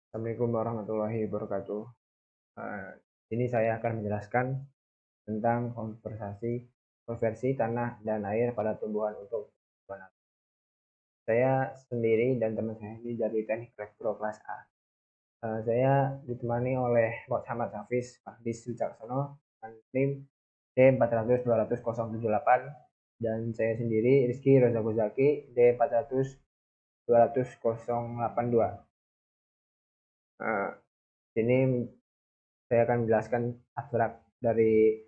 Assalamualaikum warahmatullahi wabarakatuh. Ini saya akan menjelaskan tentang konversi tanah dan air pada tumbuhan untuk tumbuhan. Saya sendiri dan teman saya ini dari Teknik Elektro kelas A. Saya ditemani oleh Muhammad Hafiz Fahdis Wicaksono dengan NIM D4002078 dan saya sendiri Rizky Roza Gozaki D4002082. Sini saya akan menjelaskan abstrak dari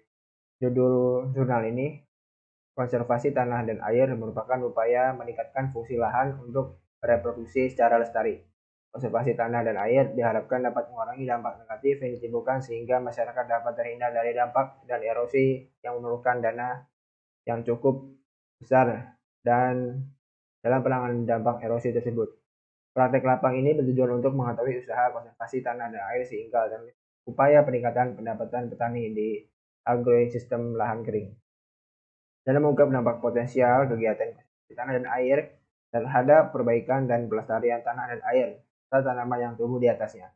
judul jurnal ini. Konservasi tanah dan air merupakan upaya meningkatkan fungsi lahan untuk reproduksi secara lestari. Konservasi tanah dan air diharapkan dapat mengurangi dampak negatif yang ditimbulkan sehingga masyarakat dapat terhindar dari dampak dan erosi yang memerlukan dana yang cukup besar dan dalam penanganan dampak erosi tersebut. Praktek lapang ini bertujuan untuk mengetahui usaha konservasi tanah dan air sehingga dan upaya peningkatan pendapatan petani di agrosistem lahan kering. Dalam mengungkap dampak potensial kegiatan konservasi tanah dan air terhadap perbaikan dan pelestarian tanah dan air serta tanaman yang tumbuh di atasnya.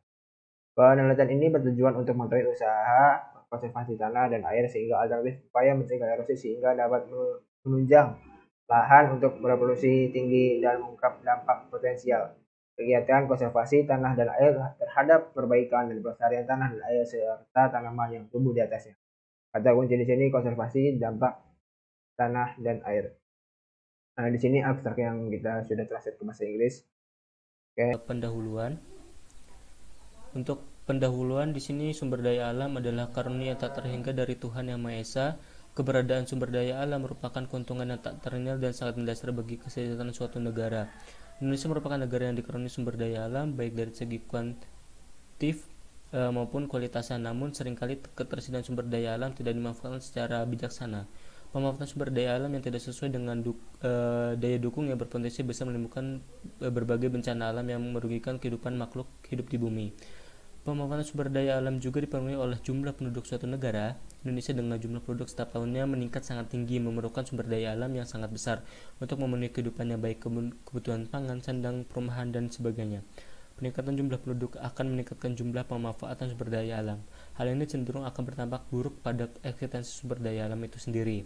Penelitian ini bertujuan untuk mengetahui usaha konservasi tanah dan air sehingga alternatif upaya mencegah erosi sehingga dapat menunjang lahan untuk berevolusi tinggi dan mengungkap dampak potensial kegiatan konservasi tanah dan air terhadap perbaikan dan pelestarian tanah dan air serta tanaman yang tumbuh di atasnya. Kata kunci di sini konservasi dampak tanah dan air. Nah, di sini abstrak yang kita sudah translate ke bahasa Inggris. Pendahuluan. Untuk pendahuluan di sini sumber daya alam adalah karunia tak terhingga dari Tuhan Yang Maha Esa. Keberadaan sumber daya alam merupakan keuntungan yang tak ternilai dan sangat mendasar bagi kesejahteraan suatu negara. Indonesia merupakan negara yang dikaruniai sumber daya alam baik dari segi kuantitatif maupun kualitasnya, namun seringkali ketersediaan sumber daya alam tidak dimanfaatkan secara bijaksana. Pemanfaatan sumber daya alam yang tidak sesuai dengan daya dukung yang berpotensi bisa menimbulkan berbagai bencana alam yang merugikan kehidupan makhluk hidup di bumi. Pemanfaatan sumber daya alam juga dipengaruhi oleh jumlah penduduk suatu negara. Indonesia dengan jumlah penduduk setiap tahunnya meningkat sangat tinggi, memerlukan sumber daya alam yang sangat besar untuk memenuhi kehidupannya, baik kebutuhan pangan, sandang, perumahan, dan sebagainya. Peningkatan jumlah penduduk akan meningkatkan jumlah pemanfaatan sumber daya alam. Hal ini cenderung akan berdampak buruk pada eksistensi sumber daya alam itu sendiri.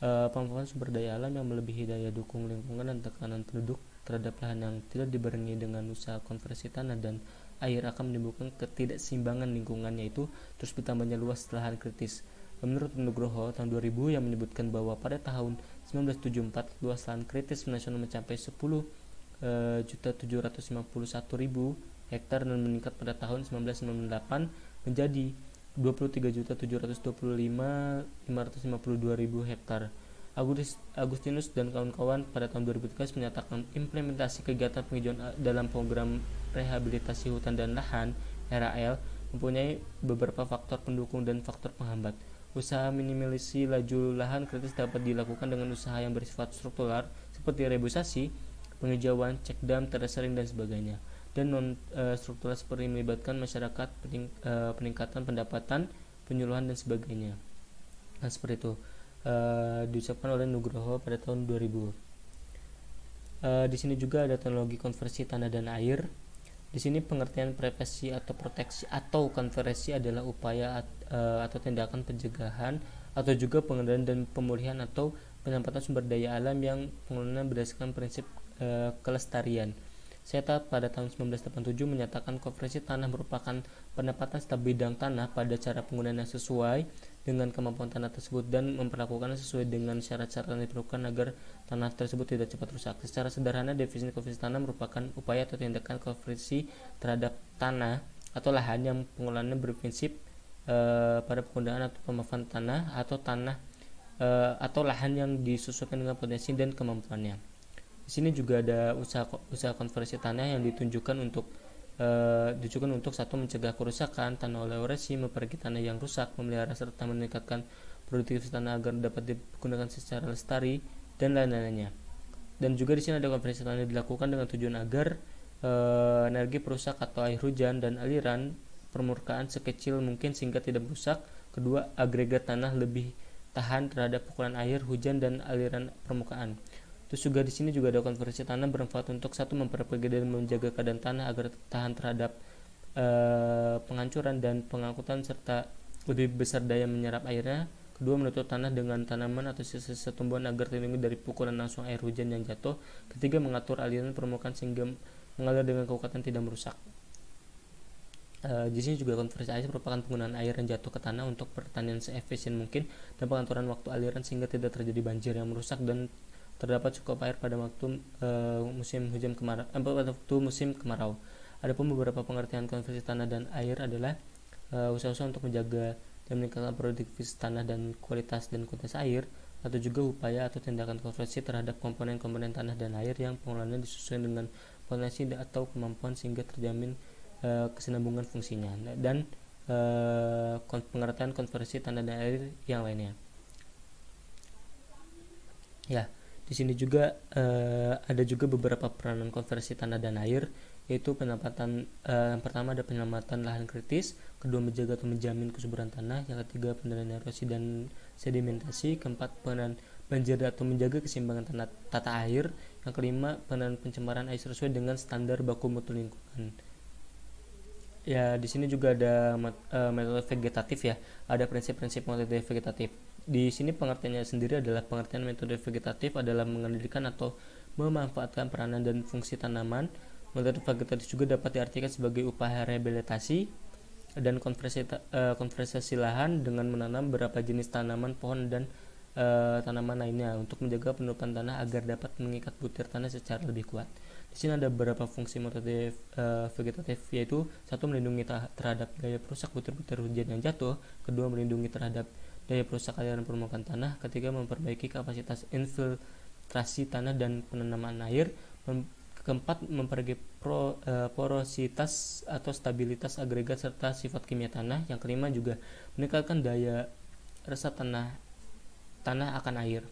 Pemanfaatan sumber daya alam yang melebihi daya dukung lingkungan dan tekanan penduduk terhadap lahan yang tidak dibarengi dengan usaha konversi tanah dan air akan menimbulkan ketidakseimbangan lingkungan, yaitu terus bertambahnya luas lahan kritis. Menurut Nugroho tahun 2000 yang menyebutkan bahwa pada tahun 1974 luas lahan kritis nasional mencapai 10.751.000 hektar dan meningkat pada tahun 1998 menjadi 23.725.552.000 hektar. Agustinus dan kawan-kawan pada tahun 2013 menyatakan implementasi kegiatan penghijauan dalam program rehabilitasi hutan dan lahan (RAL) mempunyai beberapa faktor pendukung dan faktor penghambat. Usaha minimalisasi laju lahan kritis dapat dilakukan dengan usaha yang bersifat struktural seperti reboisasi, penghijauan, cek dam, terasering, dan sebagainya, dan non-struktural seperti melibatkan masyarakat, peningkatan pendapatan, penyuluhan, dan sebagainya. Nah, seperti itu diucapkan oleh Nugroho pada tahun 2000. Di sini juga ada teknologi konversi tanah dan air. Di sini pengertian privasi atau proteksi atau konversi adalah upaya atau tindakan pencegahan atau juga pengendalian dan pemulihan atau penempatan sumber daya alam yang pengelolaan berdasarkan prinsip kelestarian. SETA pada tahun 1987 menyatakan konversi tanah merupakan penempatan setiap bidang tanah pada cara penggunaan yang sesuai dengan kemampuan tanah tersebut dan memperlakukannya sesuai dengan syarat-syarat yang diperlukan agar tanah tersebut tidak cepat rusak. Secara sederhana, definisi konversi tanah merupakan upaya atau tindakan konversi terhadap tanah atau lahan yang pengelolaannya berprinsip pada penggunaan atau pemanfaatan tanah atau lahan yang disesuaikan dengan potensi dan kemampuannya. Di sini juga ada usaha konversi tanah yang ditujukan untuk satu, mencegah kerusakan tanah oleh erosi, memperbaiki tanah yang rusak, memelihara serta meningkatkan produktivitas tanah agar dapat digunakan secara lestari, dan lain-lainnya. Dan juga di sini ada konversi tanah yang dilakukan dengan tujuan agar energi perusak atau air hujan dan aliran permukaan sekecil mungkin sehingga tidak merusak. Kedua, agregat tanah lebih tahan terhadap pukulan air hujan dan aliran permukaan. Terus juga di sini juga ada konversi tanah bermanfaat untuk satu, memperbaiki dan menjaga keadaan tanah agar tahan terhadap penghancuran dan pengangkutan serta lebih besar daya menyerap airnya. Kedua, menutup tanah dengan tanaman atau sisa-sisa tumbuhan agar terlindungi dari pukulan langsung air hujan yang jatuh. Ketiga, mengatur aliran permukaan sehingga mengalir dengan kekuatan tidak merusak. Di sini juga konversi air merupakan penggunaan air yang jatuh ke tanah untuk pertanian seefisien mungkin dan pengaturan waktu aliran sehingga tidak terjadi banjir yang merusak dan terdapat cukup air pada waktu musim hujan kemarau, pada waktu musim kemarau. Adapun beberapa pengertian konversi tanah dan air adalah usaha-usaha untuk menjaga dan meningkatkan produktivitas tanah dan kualitas air, atau juga upaya atau tindakan konversi terhadap komponen-komponen tanah dan air yang pengelolaannya disesuaikan dengan potensi atau kemampuan sehingga terjamin kesinambungan fungsinya, dan pengertian konversi tanah dan air yang lainnya. Ya, di sini juga ada juga beberapa peranan konversi tanah dan air, yaitu penempatan yang pertama ada penyelamatan lahan kritis, kedua menjaga atau menjamin kesuburan tanah, yang ketiga pengendalian erosi dan sedimentasi, keempat pengendalian banjir atau menjaga keseimbangan tata air, yang kelima pengendalian pencemaran air sesuai dengan standar baku mutu lingkungan. Ya, di sini juga ada metode vegetatif ya. Ada prinsip-prinsip metode vegetatif. Di sini pengertiannya sendiri adalah pengertian metode vegetatif adalah mengendalikan atau memanfaatkan peranan dan fungsi tanaman. Metode vegetatif juga dapat diartikan sebagai upaya rehabilitasi dan konservasi lahan dengan menanam beberapa jenis tanaman, pohon, dan tanaman lainnya untuk menjaga penutupan tanah agar dapat mengikat butir tanah secara lebih kuat. Di sini ada beberapa fungsi metode vegetatif, yaitu satu, melindungi terhadap daya perusak butir-butir hujan yang jatuh, kedua, melindungi terhadap daya perusak aliran permukaan tanah, ketiga, memperbaiki kapasitas infiltrasi tanah dan penanaman air, keempat, memperbaiki porositas atau stabilitas agregat serta sifat kimia tanah, yang kelima juga meningkatkan daya resap tanah akan air.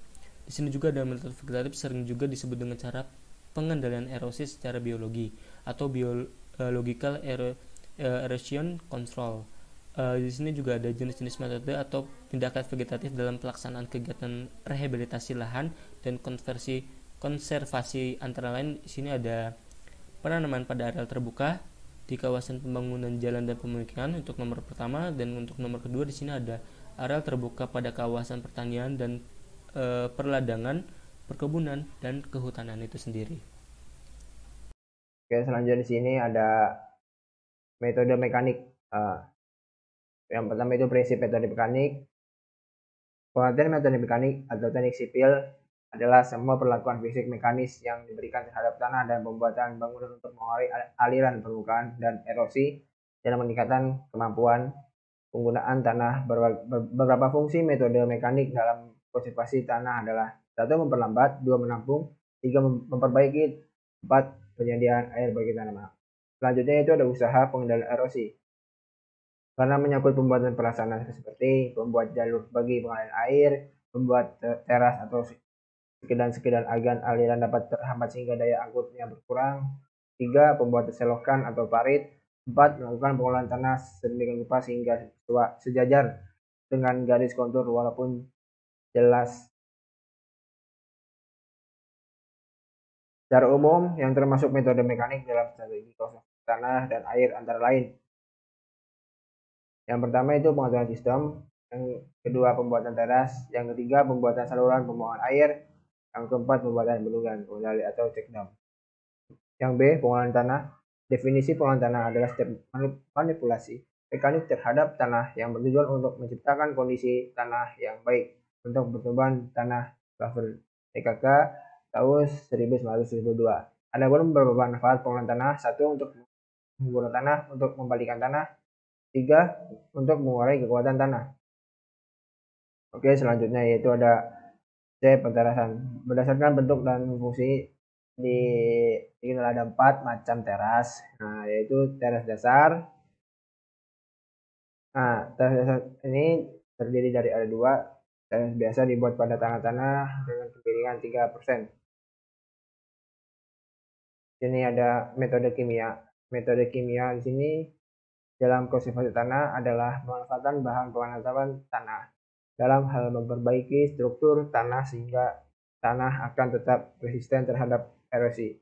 Di sini juga ada metode vegetatif sering juga disebut dengan cara pengendalian erosi secara biologi atau biological erosion control. Di sini juga ada jenis-jenis metode atau tindakan vegetatif dalam pelaksanaan kegiatan rehabilitasi lahan dan konservasi, antara lain di sini ada penanaman pada areal terbuka di kawasan pembangunan jalan dan pemukiman untuk nomor pertama, dan untuk nomor kedua di sini ada areal terbuka pada kawasan pertanian dan perladangan, perkebunan, dan kehutanan itu sendiri. Oke, selanjutnya di sini ada metode mekanik. Yang pertama itu prinsip metode mekanik. Pengertian metode mekanik atau teknik sipil adalah semua perlakuan fisik mekanis yang diberikan terhadap tanah dan pembuatan bangunan untuk mengurai aliran permukaan dan erosi dan meningkatkan kemampuan penggunaan tanah. Beberapa fungsi metode mekanik dalam konservasi tanah adalah: satu, memperlambat; dua, menampung; tiga, memperbaiki; empat, penyediaan air bagi tanaman. Selanjutnya itu ada usaha pengendalian erosi. Karena menyangkut pembuatan prasarana seperti membuat jalur bagi pengaliran air, membuat teras atau sekedar agar aliran dapat terhambat sehingga daya angkutnya berkurang. Tiga, pembuatan selokan atau parit. Empat, melakukan pengolahan tanah sedemikian rupa sehingga sejajar dengan garis kontur walaupun jelas. Secara umum, yang termasuk metode mekanik dalam strategi konservasi tanah dan air antara lain: yang pertama itu pengaturan sistem, yang kedua pembuatan teras, yang ketiga pembuatan saluran pembuangan air, yang keempat pembuatan bendungan pengendali atau check dam. Yang B, pengolahan tanah. Definisi pengolahan tanah adalah setiap manipulasi mekanik terhadap tanah yang bertujuan untuk menciptakan kondisi tanah yang baik untuk pertumbuhan tanah. Buffer TKK tahun 1972. Ada beberapa manfaat pengolahan tanah. Satu, untuk mengurai tanah, untuk membalikan tanah. Tiga, untuk mengurai kekuatan tanah. Oke, selanjutnya yaitu ada C, penterasan. Berdasarkan bentuk dan fungsi di sini ada 4 macam teras. Nah, yaitu teras dasar. Nah, teras dasar ini terdiri dari ada 2. Teras biasa dibuat pada tanah-tanah dengan kemiringan 3%. Sini ada metode kimia. Metode kimia di sini dalam konservasi tanah adalah pemanfaatan bahan penanaman tanah dalam hal memperbaiki struktur tanah sehingga tanah akan tetap resisten terhadap erosi.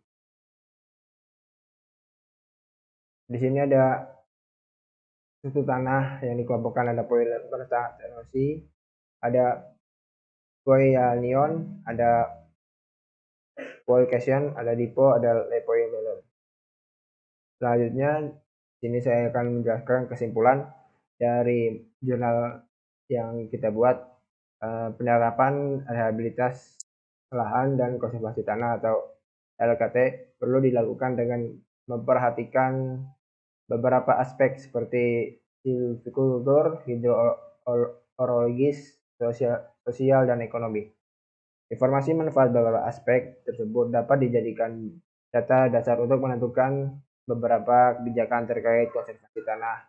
Di sini ada struktur tanah yang dikelompokkan ada penataan erosi, ada poianion, ada poication, ada dipo, ada lepoimelon. Selanjutnya, sini saya akan menjelaskan kesimpulan dari jurnal yang kita buat, penerapan rehabilitas lahan dan konservasi tanah atau LKT perlu dilakukan dengan memperhatikan beberapa aspek seperti silvikultur, hidroorologis, sosial, dan ekonomi. Informasi manfaat beberapa aspek tersebut dapat dijadikan data dasar untuk menentukan beberapa kebijakan terkait konservasi tanah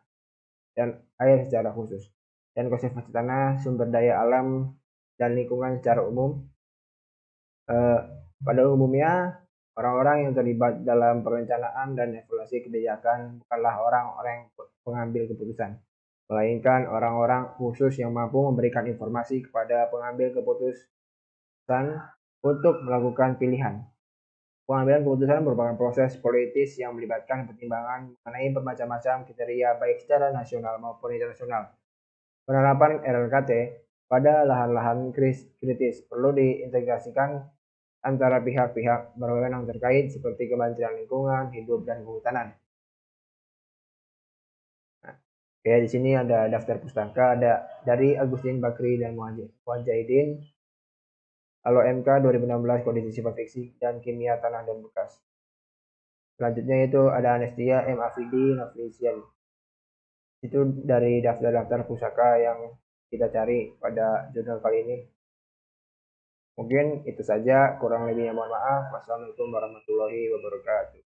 dan air secara khusus, dan konservasi tanah, sumber daya alam, dan lingkungan secara umum. Pada umumnya, orang-orang yang terlibat dalam perencanaan dan evaluasi kebijakan bukanlah orang-orang pengambil keputusan, melainkan orang-orang khusus yang mampu memberikan informasi kepada pengambil keputusan untuk melakukan pilihan. Pengambilan keputusan merupakan proses politis yang melibatkan pertimbangan mengenai bermacam-macam kriteria baik secara nasional maupun internasional. Penerapan RLKT pada lahan-lahan kritis perlu diintegrasikan antara pihak-pihak berwenang terkait seperti Kementerian Lingkungan Hidup dan Kehutanan. Nah, oke, di sini ada daftar pustaka, ada dari Agustin Bakri dan Muhajaidin. Kalau MK 2016 Kondisi Sifat Fiksi dan Kimia Tanah dan Bekas. Selanjutnya itu ada Anestia M. Afidi Novlisian. Itu dari daftar-daftar pusaka yang kita cari pada jurnal kali ini. Mungkin itu saja, kurang lebihnya mohon maaf. Wassalamualaikum warahmatullahi wabarakatuh.